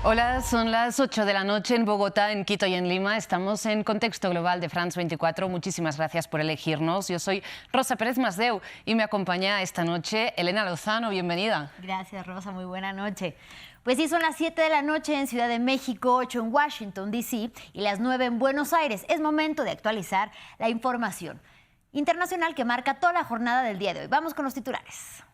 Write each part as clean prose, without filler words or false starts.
Hola, son las 8 de la noche en Bogotá, en Quito y en Lima. Estamos en Contexto Global de France 24. Muchísimas gracias por elegirnos. Yo soy Rosa Pérez Masdeu y me acompaña esta noche Elena Lozano. Bienvenida. Gracias, Rosa. Muy buena noche. Pues sí, son las 7 de la noche en Ciudad de México, 8 en Washington, D.C. y las 9 en Buenos Aires. Es momento de actualizar la información internacional que marca toda la jornada del día de hoy. Vamos con los titulares.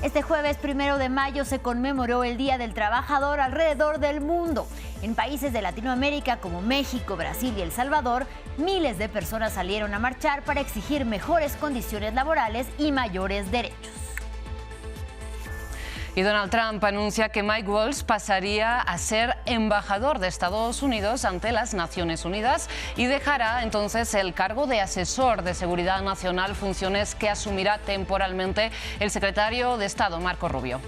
Este jueves 1 de mayo se conmemoró el Día del Trabajador alrededor del mundo. En países de Latinoamérica como México, Brasil y El Salvador, miles de personas salieron a marchar para exigir mejores condiciones laborales y mayores derechos. Y Donald Trump anuncia que Mike Waltz pasaría a ser embajador de Estados Unidos ante las Naciones Unidas y dejará entonces el cargo de asesor de seguridad nacional, funciones que asumirá temporalmente el secretario de Estado, Marco Rubio.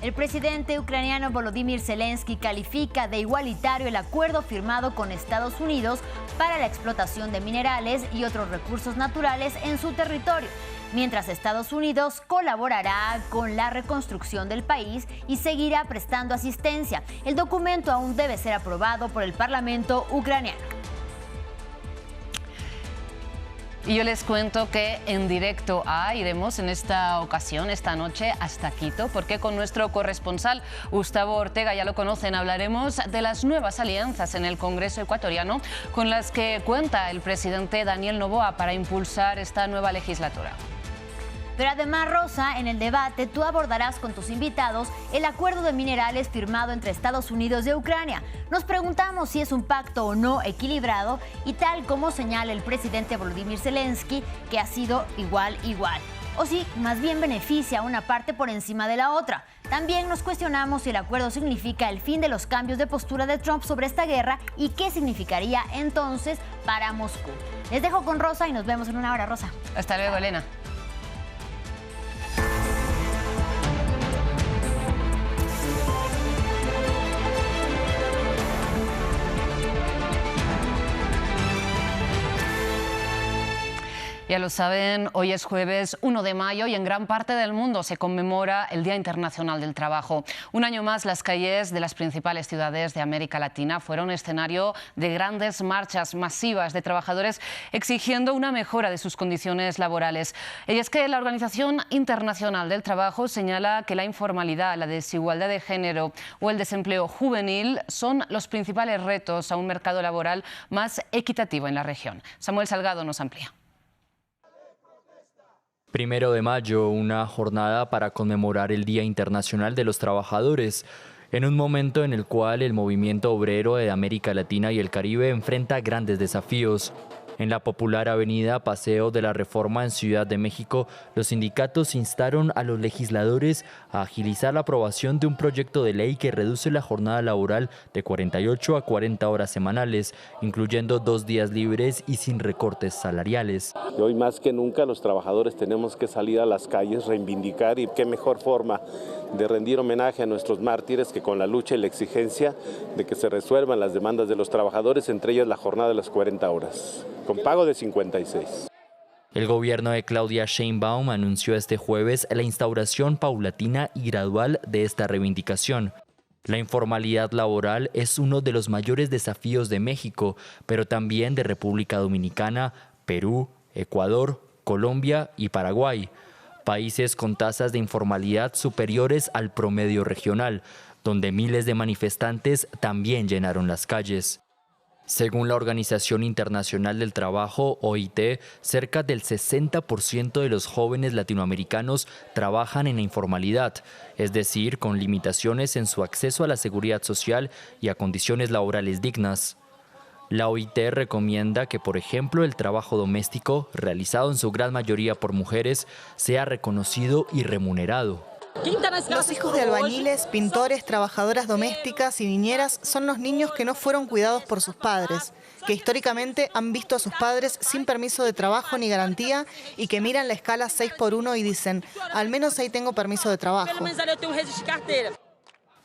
El presidente ucraniano Volodymyr Zelensky califica de igualitario el acuerdo firmado con Estados Unidos para la explotación de minerales y otros recursos naturales en su territorio, mientras Estados Unidos colaborará con la reconstrucción del país y seguirá prestando asistencia. El documento aún debe ser aprobado por el Parlamento ucraniano. Y yo les cuento que en directo iremos en esta ocasión, esta noche, hasta Quito, porque con nuestro corresponsal Gustavo Ortega, ya lo conocen, hablaremos de las nuevas alianzas en el Congreso ecuatoriano con las que cuenta el presidente Daniel Noboa para impulsar esta nueva legislatura. Pero además, Rosa, en el debate tú abordarás con tus invitados el acuerdo de minerales firmado entre Estados Unidos y Ucrania. Nos preguntamos si es un pacto o no equilibrado y tal como señala el presidente Volodymyr Zelensky, que ha sido igual. O si más bien beneficia a una parte por encima de la otra. También nos cuestionamos si el acuerdo significa el fin de los cambios de postura de Trump sobre esta guerra y qué significaría entonces para Moscú. Les dejo con Rosa y nos vemos en una hora, Rosa. Hasta luego, Elena. Ya lo saben, hoy es jueves 1 de mayo y en gran parte del mundo se conmemora el Día Internacional del Trabajo. Un año más, las calles de las principales ciudades de América Latina fueron escenario de grandes marchas masivas de trabajadores exigiendo una mejora de sus condiciones laborales. Y es que la Organización Internacional del Trabajo señala que la informalidad, la desigualdad de género o el desempleo juvenil son los principales retos a un mercado laboral más equitativo en la región. Samuel Salgado nos amplía. 1 de mayo, una jornada para conmemorar el Día Internacional de los Trabajadores, en un momento en el cual el movimiento obrero de América Latina y el Caribe enfrenta grandes desafíos. En la popular avenida Paseo de la Reforma en Ciudad de México, los sindicatos instaron a los legisladores a agilizar la aprobación de un proyecto de ley que reduce la jornada laboral de 48 a 40 horas semanales, incluyendo 2 días libres y sin recortes salariales. Y hoy más que nunca los trabajadores tenemos que salir a las calles, reivindicar, y qué mejor forma de rendir homenaje a nuestros mártires que con la lucha y la exigencia de que se resuelvan las demandas de los trabajadores, entre ellas la jornada de las 40 horas. Con pago de 56. El gobierno de Claudia Sheinbaum anunció este jueves la instauración paulatina y gradual de esta reivindicación. La informalidad laboral es uno de los mayores desafíos de México, pero también de República Dominicana, Perú, Ecuador, Colombia y Paraguay, países con tasas de informalidad superiores al promedio regional, donde miles de manifestantes también llenaron las calles. Según la Organización Internacional del Trabajo, OIT, cerca del 60% de los jóvenes latinoamericanos trabajan en la informalidad, es decir, con limitaciones en su acceso a la seguridad social y a condiciones laborales dignas. La OIT recomienda que, por ejemplo, el trabajo doméstico, realizado en su gran mayoría por mujeres, sea reconocido y remunerado. Los hijos de albañiles, pintores, trabajadoras domésticas y niñeras son los niños que no fueron cuidados por sus padres, que históricamente han visto a sus padres sin permiso de trabajo ni garantía y que miran la escala 6x1 y dicen, al menos ahí tengo permiso de trabajo.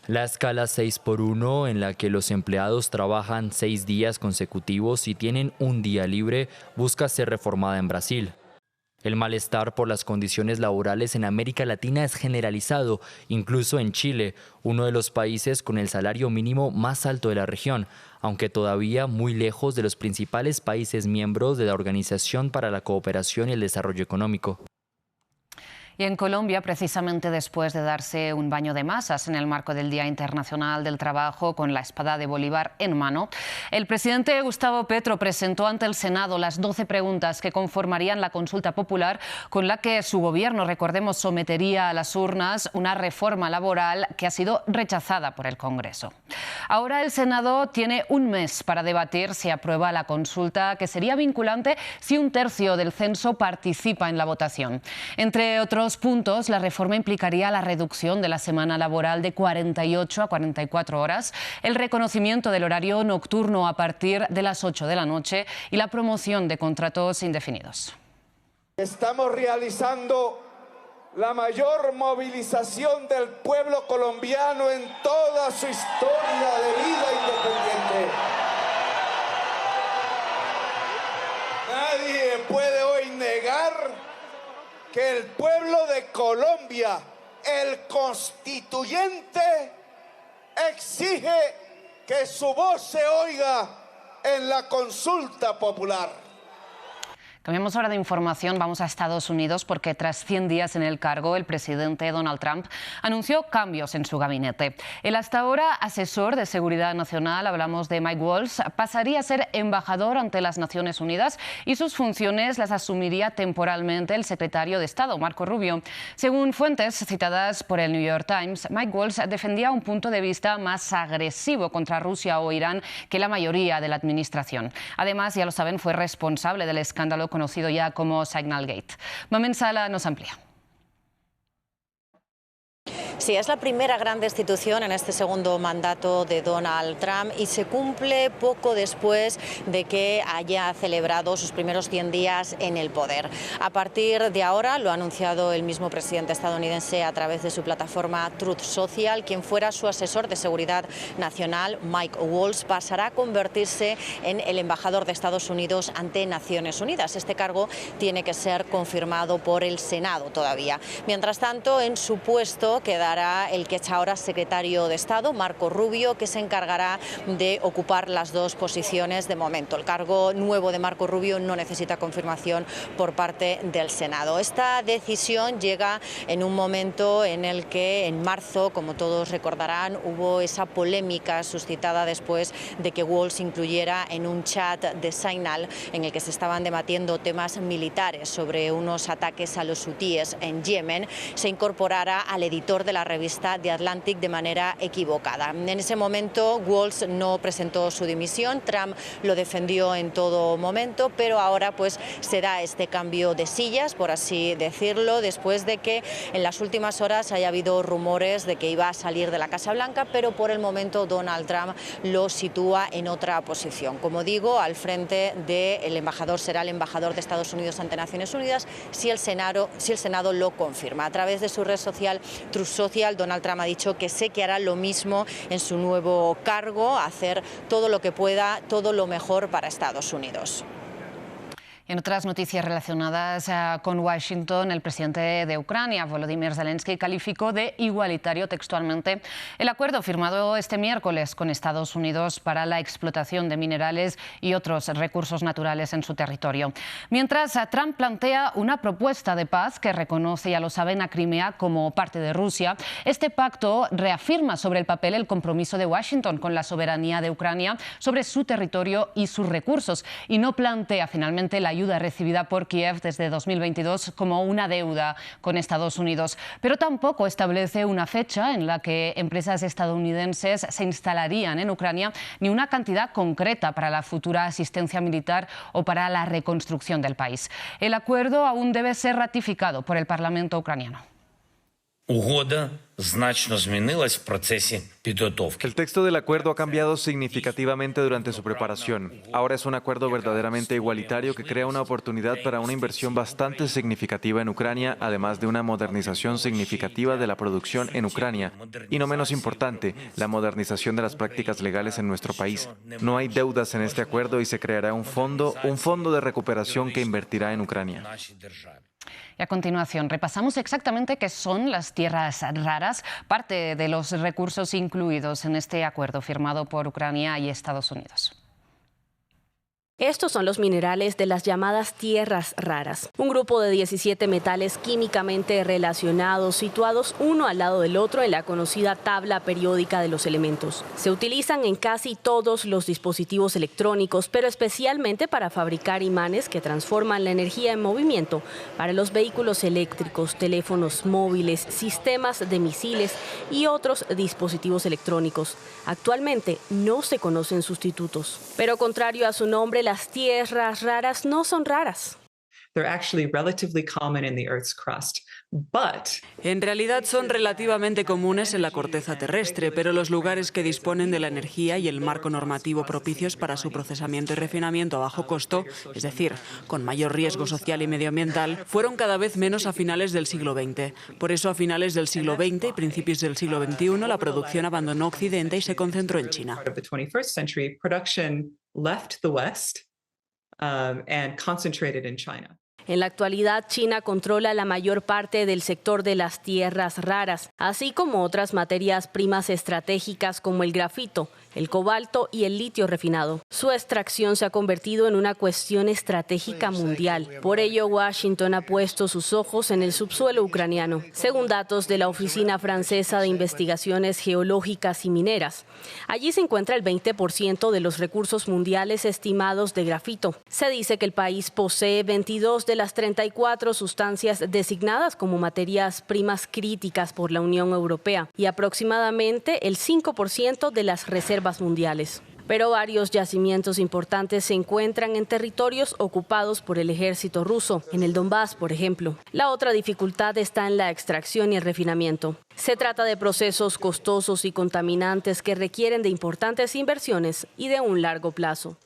La escala 6x1, en la que los empleados trabajan 6 días consecutivos y tienen un día libre, busca ser reformada en Brasil. El malestar por las condiciones laborales en América Latina es generalizado, incluso en Chile, uno de los países con el salario mínimo más alto de la región, aunque todavía muy lejos de los principales países miembros de la Organización para la Cooperación y el Desarrollo Económico. Y en Colombia, precisamente después de darse un baño de masas en el marco del Día Internacional del Trabajo con la espada de Bolívar en mano, el presidente Gustavo Petro presentó ante el Senado las 12 preguntas que conformarían la consulta popular con la que su gobierno, recordemos, sometería a las urnas una reforma laboral que ha sido rechazada por el Congreso. Ahora el Senado tiene un mes para debatir si aprueba la consulta, que sería vinculante si un tercio del censo participa en la votación. Entre otros puntos, la reforma implicaría la reducción de la semana laboral de 48 a 44 horas, el reconocimiento del horario nocturno a partir de las 8 de la noche y la promoción de contratos indefinidos. Estamos realizando la mayor movilización del pueblo colombiano en toda su historia de vida independiente. Nadie puede hoy negar que el pueblo de Colombia, el constituyente, exige que su voz se oiga en la consulta popular. Cambiamos ahora de información, vamos a Estados Unidos porque tras 100 días en el cargo, el presidente Donald Trump anunció cambios en su gabinete. El hasta ahora asesor de Seguridad Nacional, hablamos de Mike Waltz, pasaría a ser embajador ante las Naciones Unidas y sus funciones las asumiría temporalmente el secretario de Estado, Marco Rubio. Según fuentes citadas por el New York Times, Mike Waltz defendía un punto de vista más agresivo contra Rusia o Irán que la mayoría de la administración. Además, ya lo saben, fue responsable del escándalo conocido ya como Signalgate. Mamen Sala nos amplía. Sí, es la primera gran destitución en este segundo mandato de Donald Trump y se cumple poco después de que haya celebrado sus primeros 100 días en el poder. A partir de ahora, lo ha anunciado el mismo presidente estadounidense a través de su plataforma Truth Social, quien fuera su asesor de seguridad nacional, Mike Waltz, pasará a convertirse en el embajador de Estados Unidos ante Naciones Unidas. Este cargo tiene que ser confirmado por el Senado todavía. Mientras tanto, en su puesto quedará el que es ahora secretario de Estado, Marco Rubio, que se encargará de ocupar las dos posiciones de momento. El cargo nuevo de Marco Rubio no necesita confirmación por parte del Senado. Esta decisión llega en un momento en el que en marzo, como todos recordarán, hubo esa polémica suscitada después de que Waltz incluyera en un chat de Signal en el que se estaban debatiendo temas militares sobre unos ataques a los hutíes en Yemen, se incorporara al editor de la revista The Atlantic de manera equivocada. En ese momento Waltz no presentó su dimisión, Trump lo defendió en todo momento, pero ahora pues se da este cambio de sillas, por así decirlo, después de que en las últimas horas haya habido rumores de que iba a salir de la Casa Blanca, pero por el momento Donald Trump lo sitúa en otra posición. Como digo, al frente del embajador será el embajador de Estados Unidos ante Naciones Unidas si el Senado lo confirma. A través de su red social Truth Social, Donald Trump ha dicho que sé que hará lo mismo en su nuevo cargo, hacer todo lo que pueda, todo lo mejor para Estados Unidos. En otras noticias relacionadas con Washington, el presidente de Ucrania, Volodymyr Zelensky, calificó de igualitario textualmente el acuerdo firmado este miércoles con Estados Unidos para la explotación de minerales y otros recursos naturales en su territorio. Mientras Trump plantea una propuesta de paz que reconoce, ya lo saben, a Crimea como parte de Rusia, este pacto reafirma sobre el papel el compromiso de Washington con la soberanía de Ucrania sobre su territorio y sus recursos y no plantea finalmente la ayuda recibida por Kiev desde 2022 como una deuda con Estados Unidos, pero tampoco establece una fecha en la que empresas estadounidenses se instalarían en Ucrania ni una cantidad concreta para la futura asistencia militar o para la reconstrucción del país. El acuerdo aún debe ser ratificado por el Parlamento ucraniano. Угода значно змінилась в процесі підготовки. El texto del acuerdo ha cambiado significativamente durante su preparación. Ahora es un acuerdo verdaderamente igualitario que crea una oportunidad para una inversión bastante significativa en Ucrania, además de una modernización significativa de la producción en Ucrania. Y no menos importante, la modernización de las prácticas legales en nuestro país. No hay deudas en este acuerdo y se creará un fondo de recuperación que invertirá en Ucrania. Y a continuación repasamos exactamente qué son las tierras raras, parte de los recursos incluidos en este acuerdo firmado por Ucrania y Estados Unidos. Estos son los minerales de las llamadas tierras raras, un grupo de 17 metales químicamente relacionados situados uno al lado del otro en la conocida tabla periódica de los elementos. Se utilizan en casi todos los dispositivos electrónicos, pero especialmente para fabricar imanes que transforman la energía en movimiento para los vehículos eléctricos, teléfonos móviles, sistemas de misiles y otros dispositivos electrónicos. Actualmente no se conocen sustitutos, pero contrario a su nombre, las tierras raras no son raras. En realidad son relativamente comunes en la corteza terrestre, pero los lugares que disponen de la energía y el marco normativo propicios para su procesamiento y refinamiento a bajo costo, es decir, con mayor riesgo social y medioambiental, fueron cada vez menos a finales del siglo XX. Por eso, a finales del siglo XX y principios del siglo XXI, la producción abandonó Occidente y se concentró en China. En la actualidad, China controla la mayor parte del sector de las tierras raras, así como otras materias primas estratégicas como el grafito, el cobalto y el litio refinado. Su extracción se ha convertido en una cuestión estratégica mundial. Por ello, Washington ha puesto sus ojos en el subsuelo ucraniano. Según datos de la Oficina Francesa de Investigaciones Geológicas y Mineras, allí se encuentra el 20% de los recursos mundiales estimados de grafito. Se dice que el país posee 22 de las 34 sustancias designadas como materias primas críticas por la Unión Europea y aproximadamente el 5% de las reservas mundiales. Pero varios yacimientos importantes se encuentran en territorios ocupados por el ejército ruso, en el Donbass, por ejemplo. La otra dificultad está en la extracción y el refinamiento. Se trata de procesos costosos y contaminantes que requieren de importantes inversiones y de un largo plazo.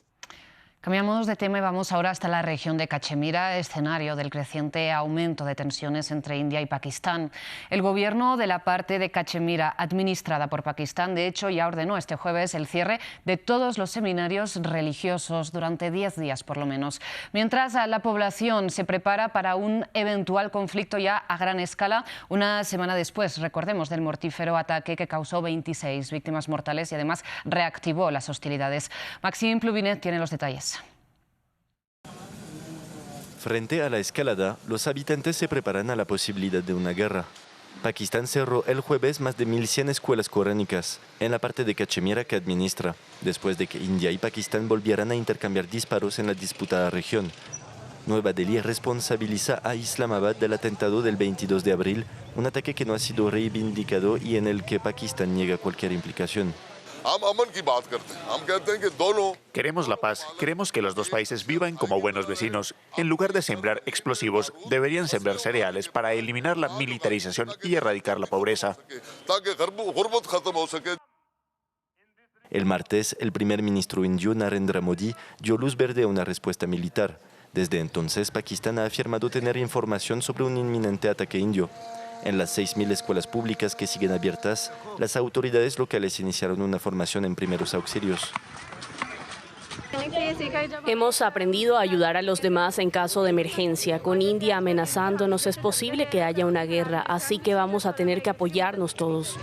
Cambiamos de tema y vamos ahora hasta la región de Cachemira, escenario del creciente aumento de tensiones entre India y Pakistán. El gobierno de la parte de Cachemira, administrada por Pakistán, de hecho, ya ordenó este jueves el cierre de todos los seminarios religiosos durante 10 días, por lo menos. Mientras la población se prepara para un eventual conflicto ya a gran escala, una semana después, recordemos, del mortífero ataque que causó 26 víctimas mortales y además reactivó las hostilidades. Maxime Pluvinet tiene los detalles. Frente a la escalada, los habitantes se preparan a la posibilidad de una guerra. Pakistán cerró el jueves más de 1.100 escuelas coránicas en la parte de Cachemira que administra, después de que India y Pakistán volvieran a intercambiar disparos en la disputada región. Nueva Delhi responsabiliza a Islamabad del atentado del 22 de abril, un ataque que no ha sido reivindicado y en el que Pakistán niega cualquier implicación. Queremos la paz, queremos que los dos países vivan como buenos vecinos. En lugar de sembrar explosivos, deberían sembrar cereales para eliminar la militarización y erradicar la pobreza. El martes, el primer ministro indio Narendra Modi dio luz verde a una respuesta militar. Desde entonces, Pakistán ha afirmado tener información sobre un inminente ataque indio. En las 6.000 escuelas públicas que siguen abiertas, las autoridades locales iniciaron una formación en primeros auxilios. Hemos aprendido a ayudar a los demás en caso de emergencia. Con India amenazándonos es posible que haya una guerra, así que vamos a tener que apoyarnos todos.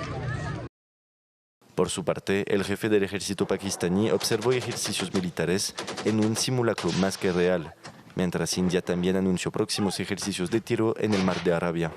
Por su parte, el jefe del ejército pakistaní observó ejercicios militares en un simulacro más que real, mientras India también anunció próximos ejercicios de tiro en el Mar de Arabia.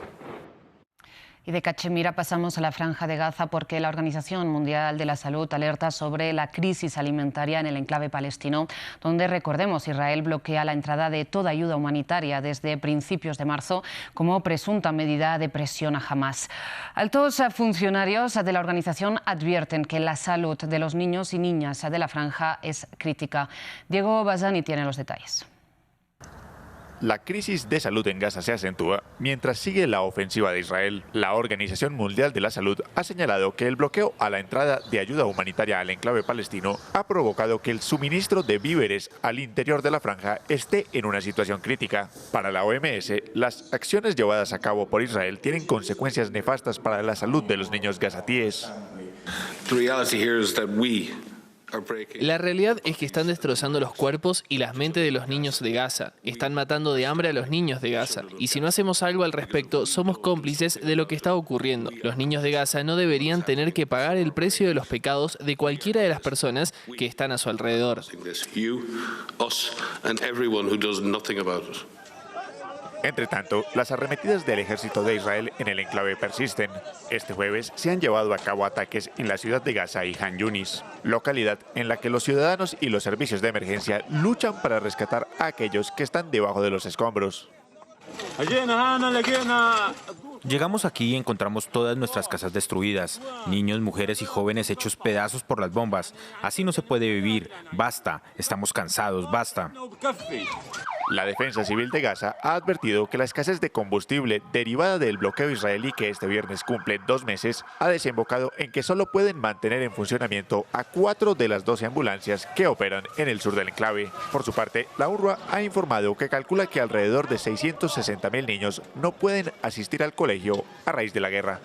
Y de Cachemira pasamos a la Franja de Gaza porque la Organización Mundial de la Salud alerta sobre la crisis alimentaria en el enclave palestino, donde, recordemos, Israel bloquea la entrada de toda ayuda humanitaria desde principios de marzo como presunta medida de presión a Hamás. Altos funcionarios de la organización advierten que la salud de los niños y niñas de la franja es crítica. Diego Bassani tiene los detalles. La crisis de salud en Gaza se acentúa mientras sigue la ofensiva de Israel. La Organización Mundial de la Salud ha señalado que el bloqueo a la entrada de ayuda humanitaria al enclave palestino ha provocado que el suministro de víveres al interior de la franja esté en una situación crítica. Para la OMS, las acciones llevadas a cabo por Israel tienen consecuencias nefastas para la salud de los niños gazatíes. La realidad es que están destrozando los cuerpos y las mentes de los niños de Gaza. Están matando de hambre a los niños de Gaza. Y si no hacemos algo al respecto, somos cómplices de lo que está ocurriendo. Los niños de Gaza no deberían tener que pagar el precio de los pecados de cualquiera de las personas que están a su alrededor. Entre tanto, las arremetidas del ejército de Israel en el enclave persisten. Este jueves se han llevado a cabo ataques en la ciudad de Gaza y Han Yunis, localidad en la que los ciudadanos y los servicios de emergencia luchan para rescatar a aquellos que están debajo de los escombros. Llegamos aquí y encontramos todas nuestras casas destruidas, niños, mujeres y jóvenes hechos pedazos por las bombas. Así no se puede vivir. Basta, estamos cansados, basta. La Defensa Civil de Gaza ha advertido que la escasez de combustible derivada del bloqueo israelí que este viernes cumple 2 meses ha desembocado en que solo pueden mantener en funcionamiento a 4 de las 12 ambulancias que operan en el sur del enclave. Por su parte, la UNRWA ha informado que calcula que alrededor de 660.000 niños no pueden asistir al colegio a raíz de la guerra.